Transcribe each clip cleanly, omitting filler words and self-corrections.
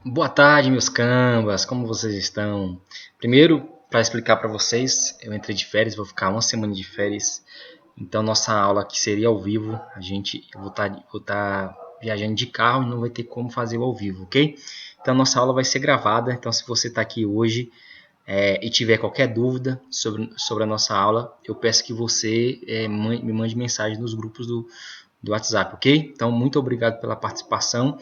Boa tarde, meus cambas, como vocês estão? Primeiro, para explicar para vocês, eu entrei de férias, vou ficar uma semana de férias, então nossa aula aqui seria ao vivo, eu vou tá viajando de carro e não vai ter como fazer o ao vivo, ok? Então nossa aula vai ser gravada, então se você está aqui hoje e tiver qualquer dúvida sobre a nossa aula, eu peço que você me mande mensagem nos grupos do WhatsApp, ok? Então muito obrigado pela participação.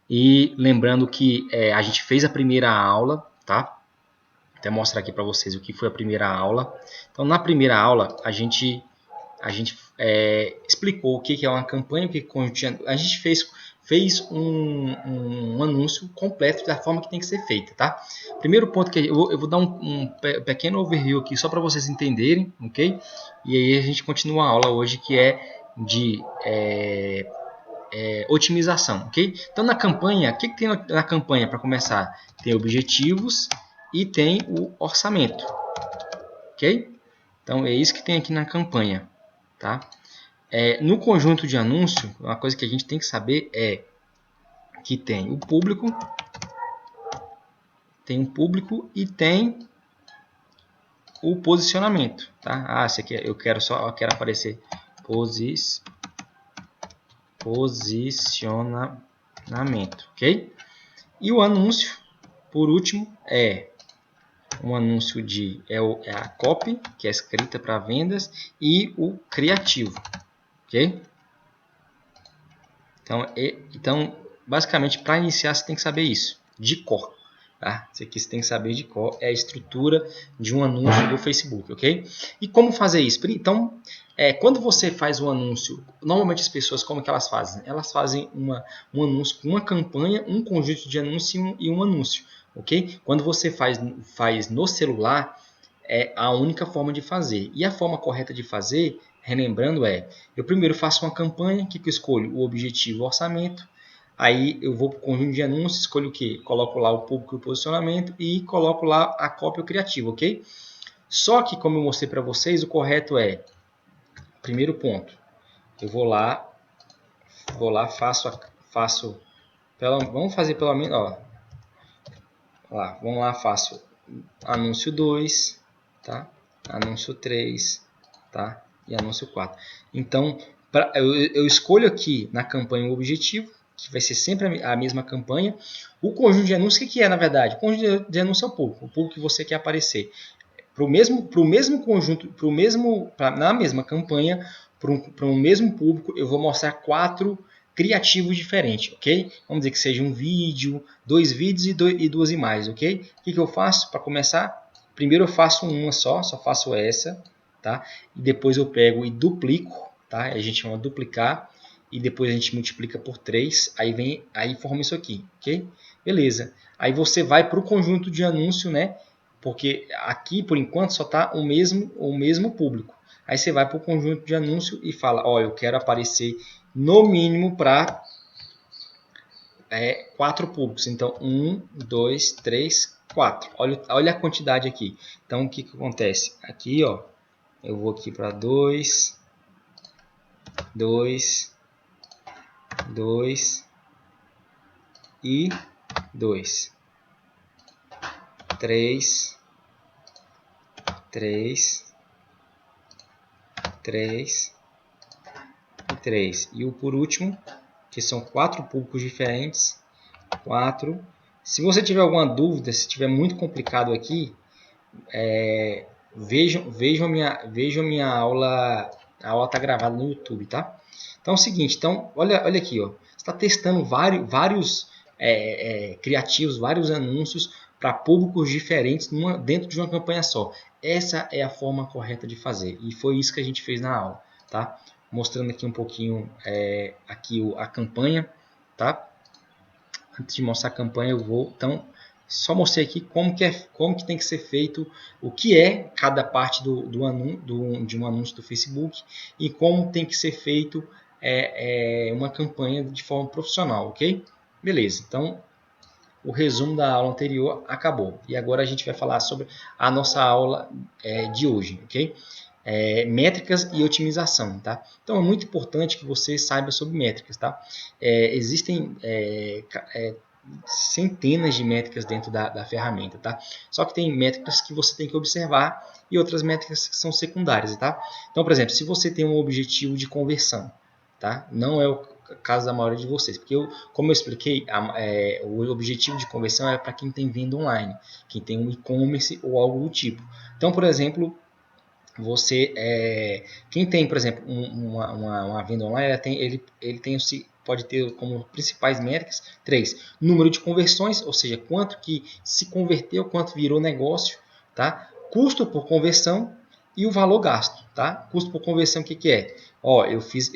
E lembrando que a gente fez a primeira aula, tá? Até mostrar aqui para vocês o que foi a primeira aula. Então, na primeira aula, a gente explicou o que é uma campanha, o que a gente fez um anúncio completo da forma que tem que ser feita, tá? Primeiro ponto que eu vou dar um pequeno overview aqui só para vocês entenderem, ok? E aí a gente continua a aula hoje que é de otimização, ok? Então na campanha, o que tem na campanha para começar? Tem objetivos e tem o orçamento, ok? Então é isso que tem aqui na campanha, tá? No conjunto de anúncio, uma coisa que a gente tem que saber é que tem o público, e tem o posicionamento, tá? Ah, esse aqui eu quero aparecer posicionamento, ok? E o anúncio, por último, um anúncio é a copy, que é escrita para vendas, e o criativo, ok? Então basicamente, para iniciar, você tem que saber isso, de cor. Tá? Isso aqui você tem que saber de cor, é a estrutura de um anúncio do Facebook, ok? E como fazer isso? Então, quando você faz um anúncio, normalmente as pessoas, como que elas fazem? Elas fazem um anúncio com uma campanha, um conjunto de anúncio e um anúncio, ok? Quando você faz no celular, é a única forma de fazer. E a forma correta de fazer, relembrando, eu primeiro faço uma campanha, que eu escolho o objetivo, o orçamento, aí eu vou para o conjunto de anúncios, escolho o que? Coloco lá o público e o posicionamento e coloco lá a cópia criativa, ok? Só que, como eu mostrei para vocês, o correto primeiro ponto, eu vou lá, vamos fazer pelo menos, vamos lá, faço anúncio 2, tá? Anúncio 3, tá? E anúncio 4. Então, eu escolho aqui na campanha o objetivo, que vai ser sempre a mesma campanha. O conjunto de anúncios, o que é na verdade? O conjunto de anúncios é o público que você quer aparecer. Para o mesmo conjunto, na mesma campanha, para um mesmo público, eu vou mostrar 4 criativos diferentes, ok? Vamos dizer que seja um vídeo, 2 vídeos e 2 imagens, ok? O que eu faço para começar? Primeiro eu faço uma só faço essa, tá? E depois eu pego e duplico, tá? A gente chama duplicar e depois a gente multiplica por 3, aí forma isso aqui, ok? Beleza. Aí você vai para o conjunto de anúncio, né? Porque aqui, por enquanto, só está o mesmo público. Aí você vai para o conjunto de anúncio e fala, eu quero aparecer no mínimo para 4 públicos. Então, 1, 2, 3, 4. Olha a quantidade aqui. Então, o que acontece? Aqui, eu vou aqui para 2, 2, 2 e 2. 3, 3, 3 e 3. E o por último, que são 4 públicos diferentes. 4. Se você tiver alguma dúvida, se tiver muito complicado aqui, vejam a minha aula. A aula está gravada no YouTube, tá? Então é o seguinte, olha aqui, você está testando vários criativos, vários anúncios para públicos diferentes dentro de uma campanha só. Essa é a forma correta de fazer e foi isso que a gente fez na aula, tá? Mostrando aqui um pouquinho a campanha, tá? Antes de mostrar a campanha, eu vou só mostrei aqui como que tem que ser feito, o que é cada parte de um anúncio do Facebook e como tem que ser feito uma campanha de forma profissional, ok? Beleza, então o resumo da aula anterior acabou e agora a gente vai falar sobre a nossa aula de hoje, ok? Métricas e otimização, tá? Então é muito importante que você saiba sobre métricas, tá? Existem centenas de métricas dentro da ferramenta, tá? Só que tem métricas que você tem que observar e outras métricas que são secundárias, tá? Então, por exemplo, se você tem um objetivo de conversão, tá? Não é o caso da maioria de vocês, porque como eu expliquei, o objetivo de conversão é para quem tem venda online, quem tem um e-commerce ou algo do tipo. Então, por exemplo, quem tem, por exemplo, uma venda online, ele tem pode ter como principais métricas 3. Número de conversões, ou seja, quanto que se converteu, quanto virou negócio, tá? Custo por conversão e o valor gasto, tá? Custo por conversão, o que é? Ó, eu fiz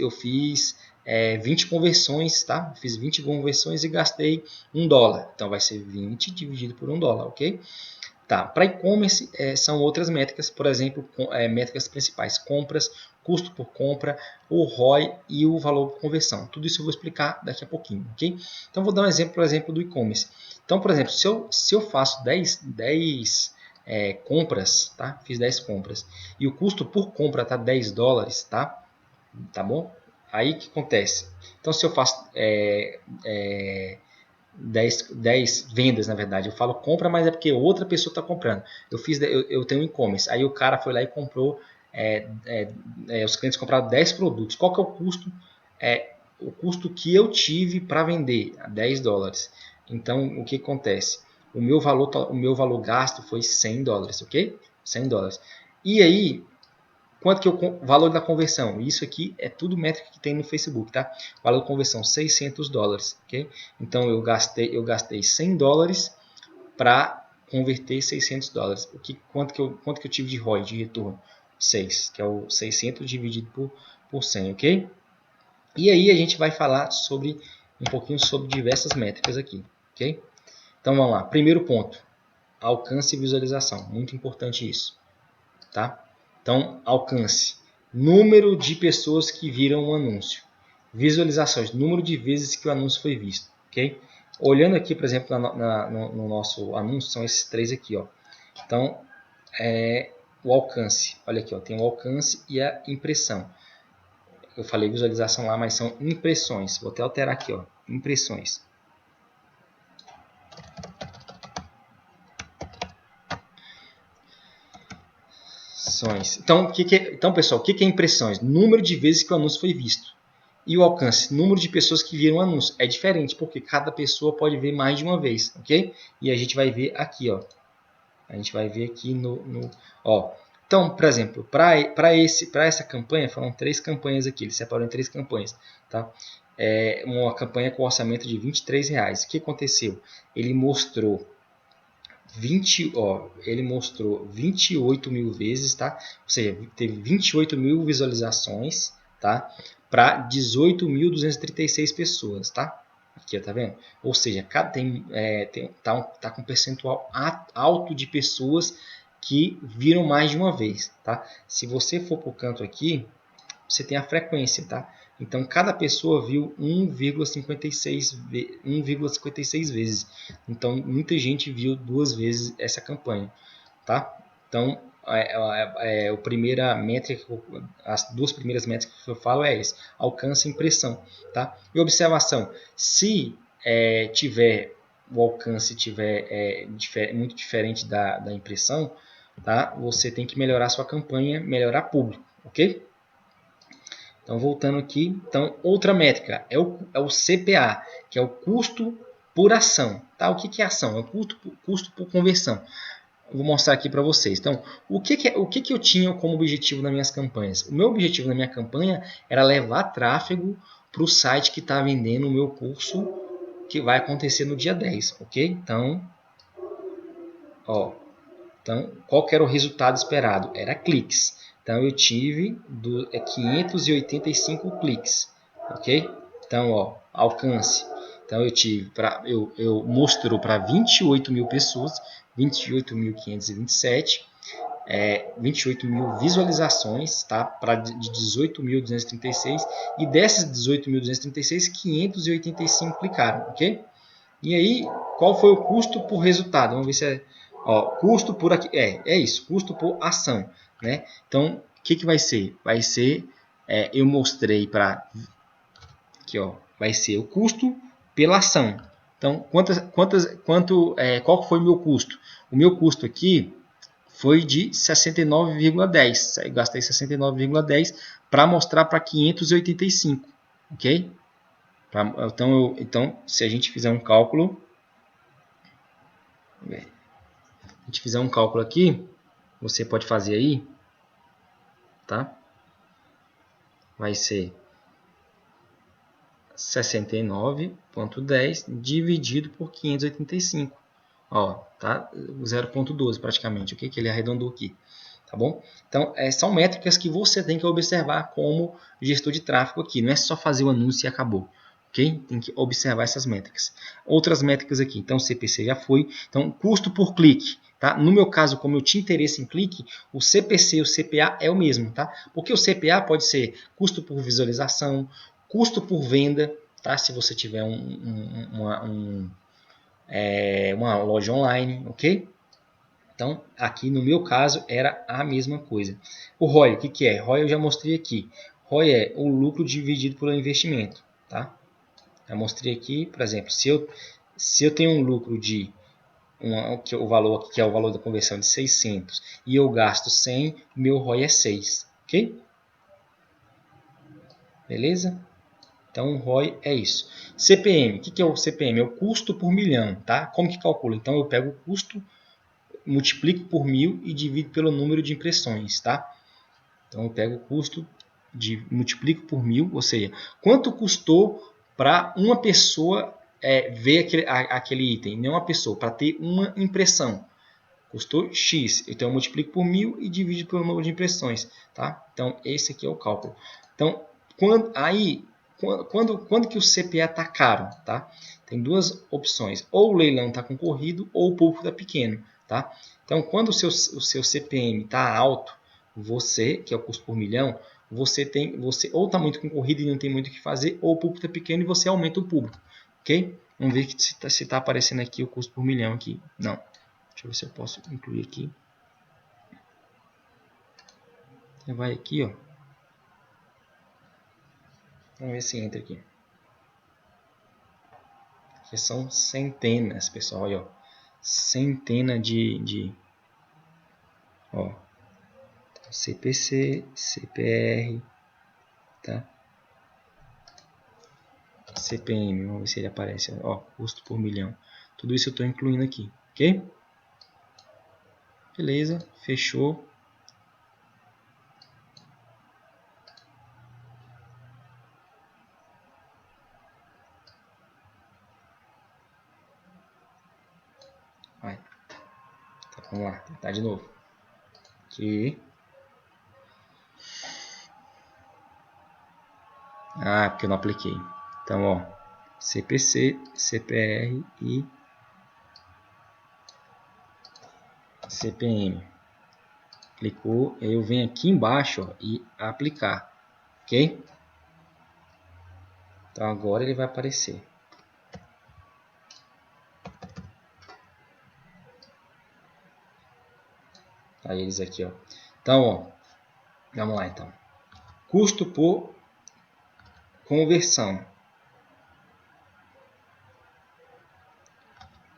20 conversões, tá? Fiz 20 conversões e gastei $1. Então vai ser 20 dividido por $1, ok? Tá, para e-commerce são outras métricas, por exemplo, métricas principais, compras, custo por compra, o ROI e o valor por conversão. Tudo isso eu vou explicar daqui a pouquinho, ok? Então vou dar um exemplo, por exemplo, do e-commerce. Então, por exemplo, se eu faço 10 compras, tá? Fiz 10 compras e o custo por compra tá $10, tá? Tá bom? Aí o que acontece? Então, se eu faço 10 vendas, na verdade. Eu falo compra, mas é porque outra pessoa está comprando. Eu tenho um e-commerce. Aí o cara foi lá e comprou. Os clientes compraram 10 produtos. Qual que é o custo? O custo que eu tive para vender, $10. Então, o que acontece? O meu valor gasto foi $100, ok? $100. E aí, quanto que é o valor da conversão? Isso aqui é tudo métrica que tem no Facebook, tá? Valor de conversão $600, ok? Então eu gastei $100 para converter $600. Quanto que eu tive de ROI, de retorno? 6, que é o 600 dividido por 100, ok? E aí a gente vai falar sobre um pouquinho sobre diversas métricas aqui, ok? Então vamos lá. Primeiro ponto, alcance e visualização. Muito importante isso, tá? Então, alcance. Número de pessoas que viram o anúncio. Visualizações. Número de vezes que o anúncio foi visto. Okay? Olhando aqui, por exemplo, no nosso anúncio, são esses três aqui. Ó. Então, o alcance. Olha aqui, ó, tem o alcance e a impressão. Eu falei visualização lá, mas são impressões. Vou até alterar aqui. Ó, impressões. Então, pessoal, o que é impressões? Número de vezes que o anúncio foi visto. E o alcance, número de pessoas que viram o anúncio. É diferente, porque cada pessoa pode ver mais de uma vez, ok? E a gente vai ver aqui, ó. A gente vai ver aqui ó. Então, por exemplo, para essa campanha, foram 3 campanhas aqui. Ele separou em 3 campanhas, tá? Uma campanha com orçamento de R$23. O que aconteceu? Ele mostrou 28 mil vezes, tá? Ou seja, teve 28 mil visualizações, tá? Para 18.236 pessoas, tá? Aqui, tá vendo? Ou seja, tá com um percentual alto de pessoas que viram mais de uma vez, tá? Se você for para o canto aqui, você tem a frequência, tá? Então, cada pessoa viu 1,56 vezes. Então, muita gente viu 2 vezes essa campanha, tá? Então, a primeira métrica, as 2 primeiras métricas que eu falo é essa: alcance e impressão, tá? E observação: se o alcance tiver muito diferente da impressão, tá? Você tem que melhorar sua campanha, melhorar público, ok? Então, voltando aqui, então, outra métrica é o CPA, que é o custo por ação. Tá? O que é ação? É o custo por conversão. Eu vou mostrar aqui para vocês. Então, o que eu tinha como objetivo nas minhas campanhas? O meu objetivo na minha campanha era levar tráfego para o site que está vendendo o meu curso, que vai acontecer no dia 10, ok? Então, qual que era o resultado esperado? Era cliques. Então, eu tive 585 cliques, ok? Então, ó, alcance. Então, eu mostro para 28 mil pessoas, 28.527, 28 mil visualizações, tá? De 18.236, e dessas 18.236, 585 clicaram, ok? E aí, qual foi o custo por resultado? Vamos ver se é... Ó, custo por aqui, isso, custo por ação, né? Então, o que vai ser? Vai ser, eu mostrei para aqui, ó, vai ser o custo pela ação, Então, qual foi o meu custo? O meu custo aqui foi de 69,10. Eu gastei 69,10 para mostrar para 585, ok? Então, se a gente fizer um cálculo, aqui, você pode fazer aí, tá? Vai ser 69,10 dividido por 585. Ó, tá? 0,12 praticamente, ok? Que ele arredondou aqui, tá bom? Então, são métricas que você tem que observar como gestor de tráfego aqui. Não é só fazer o anúncio e acabou, ok? Tem que observar essas métricas. Outras métricas aqui. Então, CPC já foi. Então, custo por clique. Tá? No meu caso, como eu tinha interesse em clique, o CPC e o CPA é o mesmo. Tá? Porque o CPA pode ser custo por visualização, custo por venda, tá? Se você tiver uma loja online, ok? Então, aqui no meu caso, era a mesma coisa. O ROI, o que é? ROI eu já mostrei aqui. ROI é o lucro dividido pelo investimento. Tá? Já mostrei aqui, por exemplo, se eu tenho um lucro de o valor aqui, que é o valor da conversão de 600, e eu gasto 100, meu ROI é 6. Ok? Beleza? Então, o ROI é isso. CPM, o que é o CPM? É o custo por milhão. Tá? Como que calcula? Então, eu pego o custo, multiplico por 1000 e divido pelo número de impressões, tá? Então eu pego o custo, multiplico por 1000, ou seja, quanto custou para uma pessoa ver aquele item, não uma pessoa, para ter uma impressão. Custou X, então eu multiplico por 1000 e divido pelo número de impressões, tá? Então esse aqui é o cálculo. Então, quando que o CPA está caro, tá? Tem duas opções, ou o leilão está concorrido ou o público está pequeno, tá? Então, quando o seu CPM está alto, você, que é o custo por milhão, você ou está muito concorrido e não tem muito o que fazer, ou o público está pequeno e você aumenta o público, ok? Vamos ver se está aparecendo aqui o custo por milhão aqui. Não. Deixa eu ver se eu posso incluir aqui. Você vai aqui, ó. Vamos ver se entra aqui. Aqui são centenas, pessoal. Olha, ó. Centena ó. CPC, CPR, tá? CPM, vamos ver se ele aparece. Ó, custo por milhão. Tudo isso eu estou incluindo aqui, ok? Beleza, fechou. Vai. Tá, vamos lá, tentar de novo. Aqui. Ah, porque eu não apliquei. Então, ó, CPC, CPR e CPM. Clicou, eu venho aqui embaixo, ó, e aplicar, ok? Então agora ele vai aparecer. Aí eles aqui, ó. Então, ó, vamos lá então. Custo por conversão.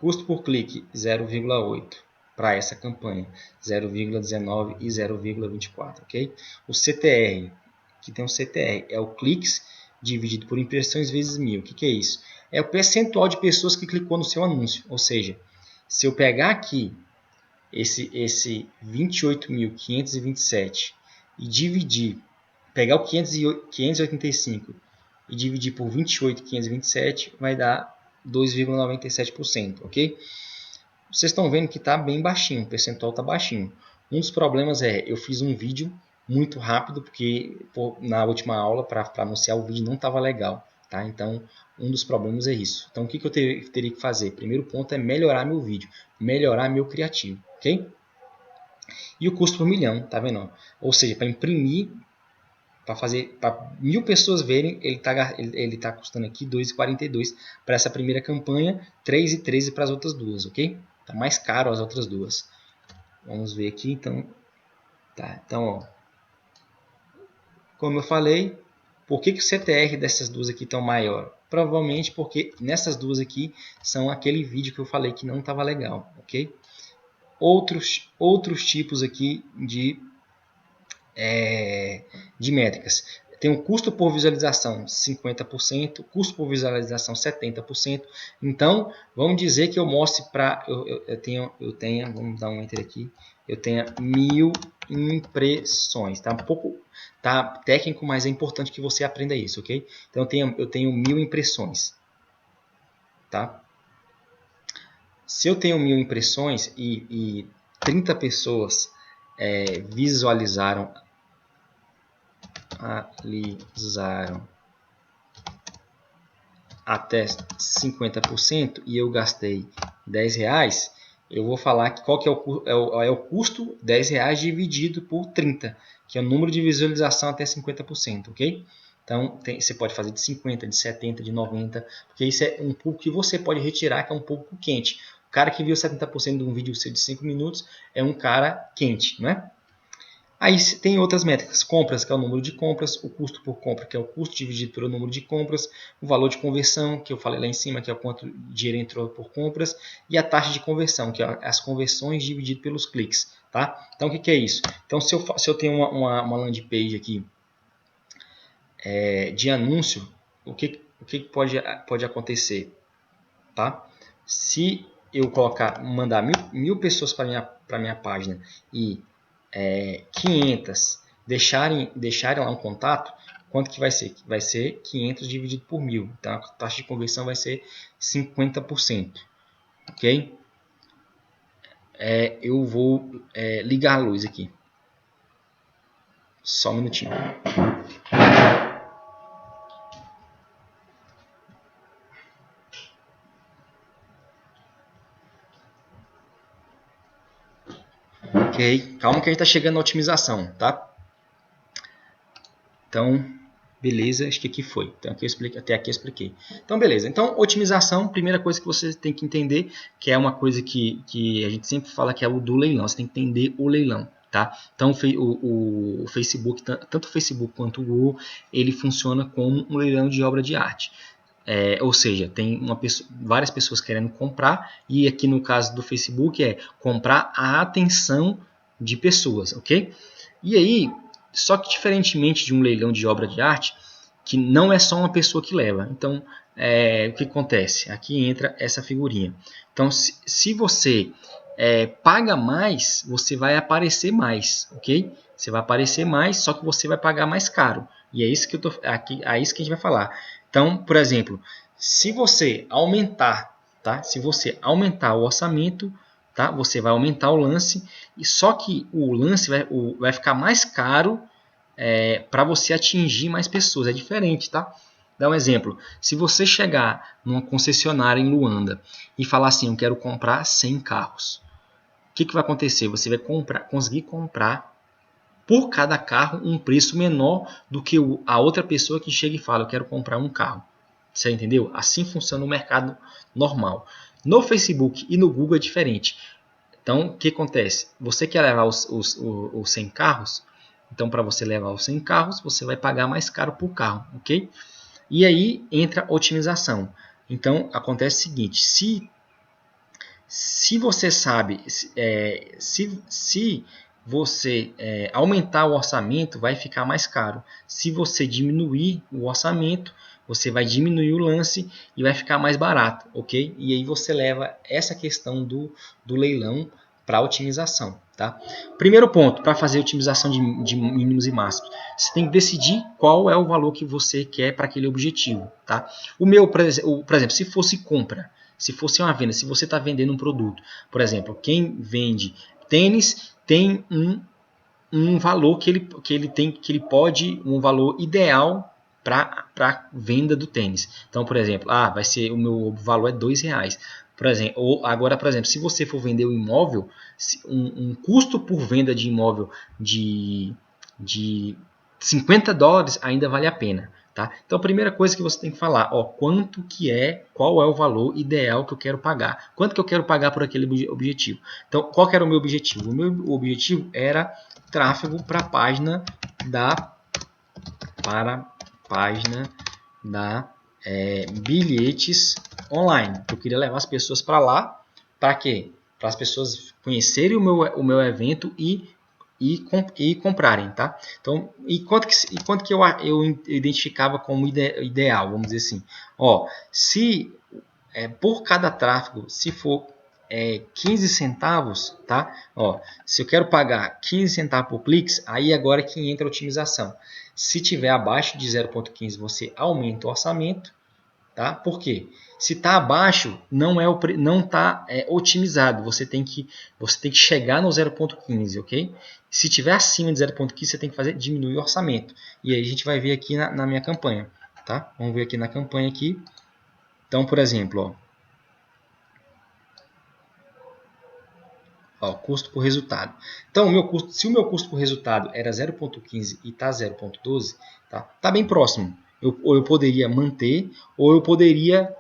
Custo por clique 0,8 para essa campanha, 0,19 e 0,24, ok? O CTR, que tem um CTR, é o cliques dividido por impressões vezes 1000. O que é isso? É o percentual de pessoas que clicou no seu anúncio. Ou seja, se eu pegar aqui esse 28.527 e dividir, pegar o 585 e dividir por 28.527, vai dar 2,97%, ok? Vocês estão vendo que está bem baixinho, o percentual está baixinho. Um dos problemas é, eu fiz um vídeo muito rápido, porque na última aula, para anunciar o vídeo, não estava legal. Tá? Então, um dos problemas é isso. Então, o que eu teria que fazer? Primeiro ponto é melhorar meu vídeo, melhorar meu criativo, ok? E o custo por milhão, tá vendo? Ou seja, para imprimir, para 1000 pessoas verem, ele tá custando aqui 2,42 para essa primeira campanha, 3,13 para as outras duas, ok? Tá mais caro as outras duas. Vamos ver aqui, então. Tá, então, ó. Como eu falei, por que o CTR dessas duas aqui estão maior? provavelmente porque nessas duas aqui são aquele vídeo que eu falei que não estava legal, ok? Outros tipos aqui de métricas. Tem o custo por visualização 50%, custo por visualização 70%. Então, vamos dizer que eu mostre para... Eu tenho, vamos dar um enter aqui, eu tenho 1000 impressões. Tá um pouco técnico, mas é importante que você aprenda isso, ok? Então, eu tenho 1000 impressões. Tá? Se eu tenho 1000 impressões e 30 pessoas visualizaram até 50% e eu gastei R$10, eu vou falar que qual que é o custo, R$10 dividido por 30, que é o número de visualização até 50%, ok? Então, você pode fazer de 50, de 70, de 90, porque isso é um público que você pode retirar, que é um público quente. O cara que viu 70% de um vídeo seu de 5 minutos é um cara quente, não é? Aí tem outras métricas, compras, que é o número de compras, o custo por compra, que é o custo dividido pelo número de compras, o valor de conversão, que eu falei lá em cima, que é o quanto dinheiro entrou por compras, e a taxa de conversão, que é as conversões dividido pelos cliques. Tá? Então, o que é isso? Então, se eu tenho uma landing page aqui de anúncio, o que pode acontecer? Tá? Se eu mandar mil pessoas para minha página e 500 deixarem lá um contato, quanto que vai ser? Vai ser 500 dividido por 1000. Então, a taxa de conversão vai ser 50%. Ok? Eu vou ligar a luz aqui. Só um minutinho. Ok, calma que a gente está chegando na otimização, tá? Então, beleza, acho que aqui foi. Então, até aqui eu expliquei. Então, beleza. Então, otimização, primeira coisa que você tem que entender, que é uma coisa que a gente sempre fala que é o do leilão. Você tem que entender o leilão. Tá? Então, o Facebook, tanto o Facebook quanto o Google, ele funciona como um leilão de obra de arte. Ou seja, tem várias pessoas querendo comprar, e aqui no caso do Facebook é comprar a atenção de pessoas, ok? E aí, só que diferentemente de um leilão de obra de arte, que não é só uma pessoa que leva. Então, o que acontece? Aqui entra essa figurinha. Então, se você paga mais, você vai aparecer mais, ok? Você vai aparecer mais, só que você vai pagar mais caro. E é isso que é isso que a gente vai falar. Então, por exemplo, se você aumentar, tá? Se você aumentar o orçamento, tá? Você vai aumentar o lance, e só que o lance vai ficar mais caro para você atingir mais pessoas. É diferente, tá? Dá um exemplo. Se você chegar numa concessionária em Luanda e falar assim, eu quero comprar 100 carros. O que vai acontecer? Você vai conseguir comprar por cada carro um preço menor do que a outra pessoa que chega e fala, eu quero comprar um carro. Você entendeu? Assim funciona o mercado normal. No Facebook e no Google é diferente. Então, o que acontece? Você quer levar os 100 carros? Então, para você levar os 100 carros, você vai pagar mais caro por carro, ok? E aí entra a otimização. Então, acontece o seguinte, se você sabe, se você aumentar o orçamento, vai ficar mais caro. Se você diminuir o orçamento, você vai diminuir o lance e vai ficar mais barato, ok? E aí você leva essa questão do leilão para a otimização, tá? Primeiro ponto, para fazer otimização de mínimos e máximos, você tem que decidir qual é o valor que você quer para aquele objetivo, tá? O meu, por exemplo, se fosse compra, se fosse uma venda, se você está vendendo um produto, por exemplo, quem vende tênis tem um valor que ele pode, um valor ideal para venda do tênis. Então, por exemplo, vai ser, o meu valor é R$2. Por exemplo, agora, por exemplo, se você for vender um imóvel, um custo por venda de imóvel de $50 ainda vale a pena. Tá? Então, a primeira coisa que você tem que falar, qual é o valor ideal que eu quero pagar? Quanto que eu quero pagar por aquele objetivo? Então, qual que era o meu objetivo? O meu objetivo era tráfego para a página da bilhetes online. Eu queria levar as pessoas para lá. Para quê? Para as pessoas conhecerem o meu evento e comprarem, tá? Então, e quanto que eu identificava como ideal, vamos dizer assim. Ó, se por cada tráfego, se for 15 centavos, tá? Ó, se eu quero pagar 15 centavos por cliques, aí agora que entra a otimização. Se tiver abaixo de 0,15, você aumenta o orçamento, tá? Por quê? Se está abaixo, não está otimizado. Você tem que chegar no 0,15, ok? Se tiver acima de 0,15, você tem que diminuir o orçamento. E aí a gente vai ver aqui na minha campanha, tá? Vamos ver aqui na campanha aqui. Então, por exemplo, ó, custo por resultado. Então, se o meu custo por resultado era 0,15 e está 0,12, tá bem próximo. Ou eu poderia manter, ou eu poderia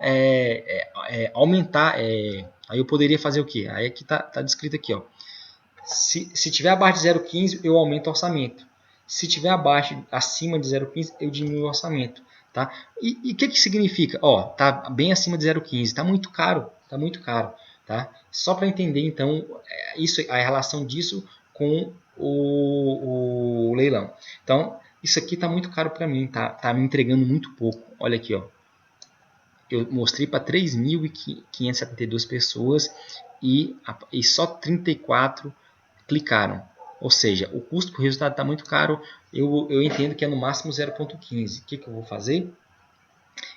aumentar. Aí eu poderia fazer o quê? Aí aqui está descrito aqui, ó. Se tiver abaixo de 0,15, eu aumento o orçamento. Se tiver acima de 0,15, eu diminuo o orçamento. Tá? E o que significa? Ó, tá bem acima de 0,15, tá muito caro, tá muito caro. Tá? Só para entender, então, a relação disso com o leilão. Então, isso aqui está muito caro para mim, tá me entregando muito pouco. Olha aqui, ó. Eu mostrei para 3.572 pessoas e só 34 clicaram. Ou seja, o custo por resultado está muito caro. Eu entendo que é no máximo 0,15. O que eu vou fazer?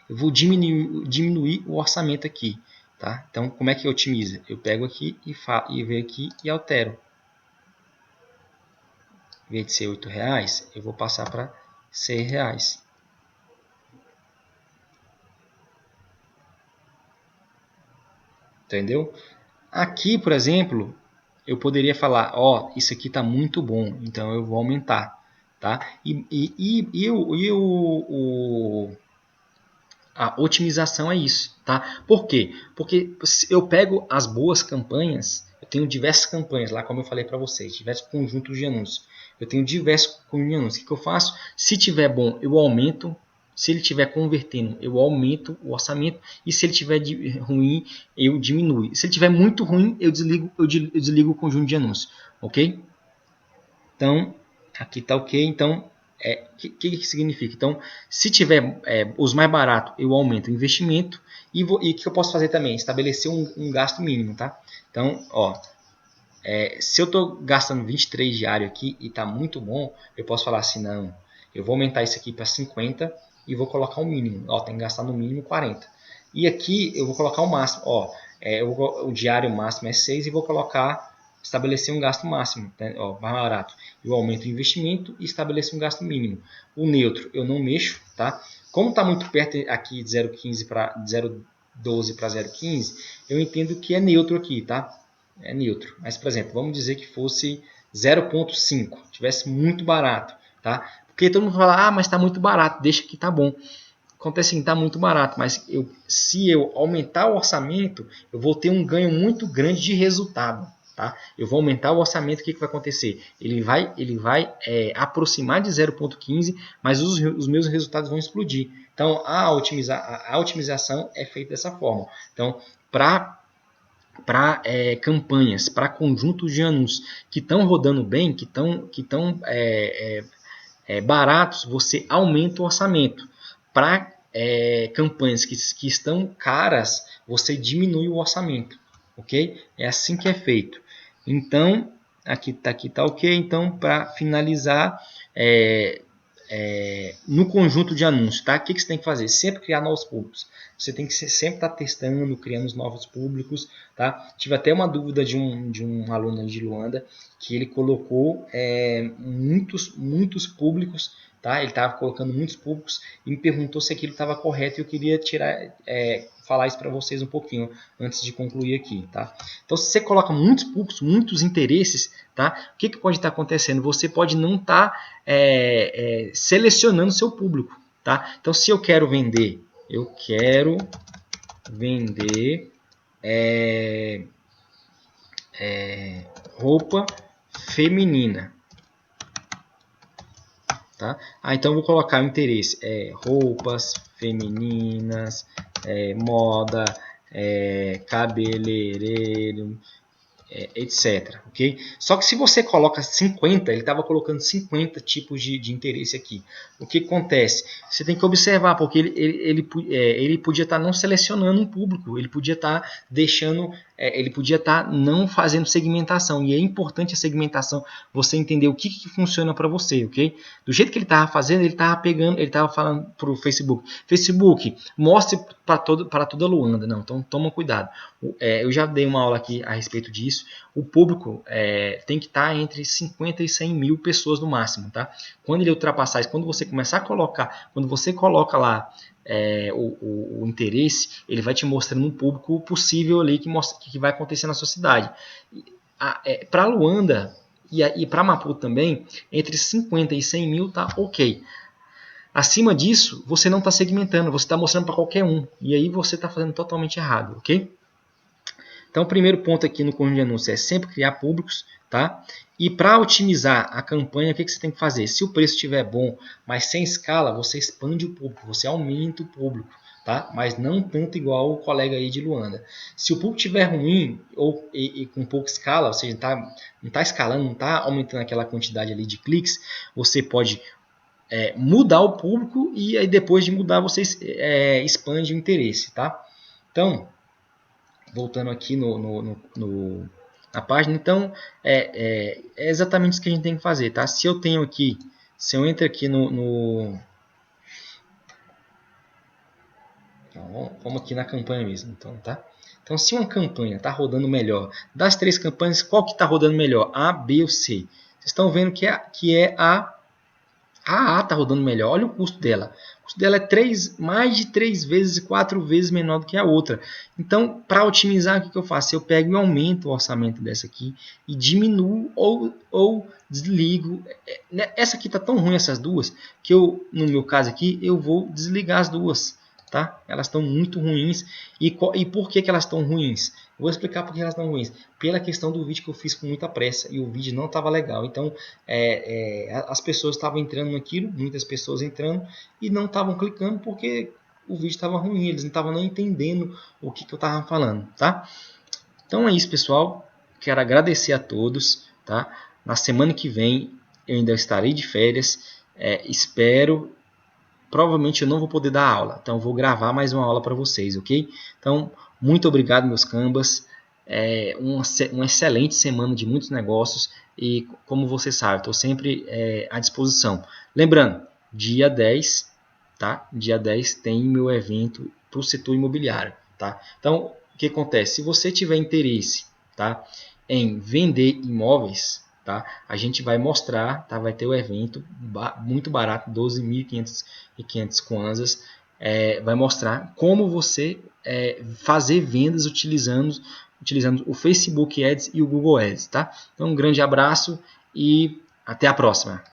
Eu vou diminuir o orçamento aqui. Tá? Então, como é que otimiza? Eu pego aqui e venho aqui e altero. Em vez de ser R$8, eu vou passar para R$6. Entendeu? Aqui, por exemplo, eu poderia falar, ó, isso aqui está muito bom, então eu vou aumentar. Tá? A otimização é isso, tá? Por quê? Porque eu pego as boas campanhas, eu tenho diversas campanhas lá, como eu falei para vocês, diversos conjuntos de anúncios. Eu tenho diversos conjuntos de anúncios. O que eu faço? Se tiver bom, eu aumento. Se ele estiver convertendo, eu aumento o orçamento. E se ele estiver ruim, eu diminuo. Se ele estiver muito ruim, eu desligo o conjunto de anúncios. Ok? Então, aqui está ok. Então, que significa? Então, se tiver os mais baratos, eu aumento o investimento. E o que eu posso fazer também? Estabelecer um gasto mínimo. Tá? Então, ó, se eu estou gastando 23 diário aqui e está muito bom, eu posso falar assim, não, eu vou aumentar isso aqui para 50 e vou colocar o mínimo. Ó, tem que gastar no mínimo 40. E aqui eu vou colocar o máximo. Ó, o diário máximo é 6 e vou estabelecer um gasto máximo, né? Ó, mais barato. Eu aumento o investimento e estabeleço um gasto mínimo. O neutro eu não mexo, tá? Como está muito perto aqui de 0,15 para 0,12 para 0,15, eu entendo que é neutro aqui, tá? É neutro. Mas, por exemplo, vamos dizer que fosse 0,5, tivesse muito barato, tá? Porque todo mundo fala, mas está muito barato, deixa que tá bom. Acontece que está muito barato, mas se eu aumentar o orçamento, eu vou ter um ganho muito grande de resultado. Tá? Eu vou aumentar o orçamento, o que vai acontecer? Ele vai aproximar de 0,15, mas os meus resultados vão explodir. Então, a otimização é feita dessa forma. Então, para campanhas, para conjuntos de anúncios que estão rodando bem, que estão baratos, você aumenta o orçamento. Para campanhas que estão caras, você diminui o orçamento. Ok? É assim que é feito. Então, aqui tá ok. Então, para finalizar, no conjunto de anúncios, tá? O que você tem que fazer? Sempre criar novos públicos. Você tem que sempre estar testando, criando os novos públicos, tá? Tive até uma dúvida de um aluno de Luanda que ele colocou muitos públicos, tá? Ele estava colocando muitos públicos e me perguntou se aquilo estava correto e eu queria falar isso para vocês um pouquinho antes de concluir aqui, tá? Então, se você coloca muitos públicos, muitos interesses, tá? O que pode estar acontecendo? Você pode não estar selecionando seu público, tá? Então, se eu quero vender roupa feminina, tá? Então eu vou colocar o interesse roupas femininas, moda, cabeleireiro, etc. Ok? Só que se você coloca 50, ele estava colocando 50 tipos de interesse aqui. O que acontece? Você tem que observar, porque ele podia estar não selecionando um público, ele podia estar deixando, ele podia estar não fazendo segmentação. E é importante a segmentação, você entender o que funciona para você, ok? Do jeito que ele estava fazendo, ele estava pegando, ele estava falando para o Facebook, mostre para toda a Luanda. Não, então toma cuidado. Eu já dei uma aula aqui a respeito disso. O público tem que estar entre 50 e 100 mil pessoas no máximo, tá? Quando ele ultrapassar isso, quando você começar a colocar, quando você coloca lá o interesse, ele vai te mostrando um público possível ali que vai acontecer na sua cidade. Para Luanda e para Maputo também, entre 50 e 100 mil tá ok. Acima disso, você não está segmentando, você está mostrando para qualquer um. E aí você está fazendo totalmente errado, ok? Então, o primeiro ponto aqui no conjunto de anúncios é sempre criar públicos, tá? E para otimizar a campanha, o que você tem que fazer? Se o preço estiver bom, mas sem escala, você expande o público, você aumenta o público, tá? Mas não tanto igual o colega aí de Luanda. Se o público estiver ruim e com pouca escala, ou seja, não está escalando, não está aumentando aquela quantidade ali de cliques, você pode mudar o público e aí depois de mudar você expande o interesse, tá? Então, voltando aqui na página, então é exatamente isso que a gente tem que fazer, tá? Se eu entro aqui vamos aqui na campanha mesmo, então, tá? Então, se uma campanha está rodando melhor, das 3 campanhas, qual que está rodando melhor? A, B ou C? Vocês estão vendo que a está rodando melhor. Olha o custo dela. O custo dela é mais de 3 vezes, 4 vezes menor do que a outra. Então, para otimizar, o que eu faço? Eu pego e aumento o orçamento dessa aqui e diminuo ou desligo. Essa aqui está tão ruim, essas duas, que no meu caso aqui, eu vou desligar as duas. Tá? Elas estão muito ruins. E por que elas estão ruins? Vou explicar por que elas estão ruins. Pela questão do vídeo que eu fiz com muita pressa e o vídeo não estava legal. Então, as pessoas estavam entrando naquilo, muitas pessoas entrando e não estavam clicando porque o vídeo estava ruim. Eles não estavam nem entendendo o que eu estava falando. Tá? Então é isso, pessoal. Quero agradecer a todos. Tá? Na semana que vem eu ainda estarei de férias. Espero... Provavelmente eu não vou poder dar aula, então eu vou gravar mais uma aula para vocês, ok? Então, muito obrigado, meus cambas. Uma excelente semana de muitos negócios e, como você sabe, estou sempre à disposição. Lembrando, dia 10, tá? Dia 10 tem meu evento para o setor imobiliário, tá? Então, o que acontece? Se você tiver interesse, tá, em vender imóveis, tá? A gente vai mostrar, tá? Vai ter o evento muito barato, 12.500 kwanzas. Vai mostrar como você fazer vendas utilizando o Facebook Ads e o Google Ads, tá? Então, um grande abraço e até a próxima.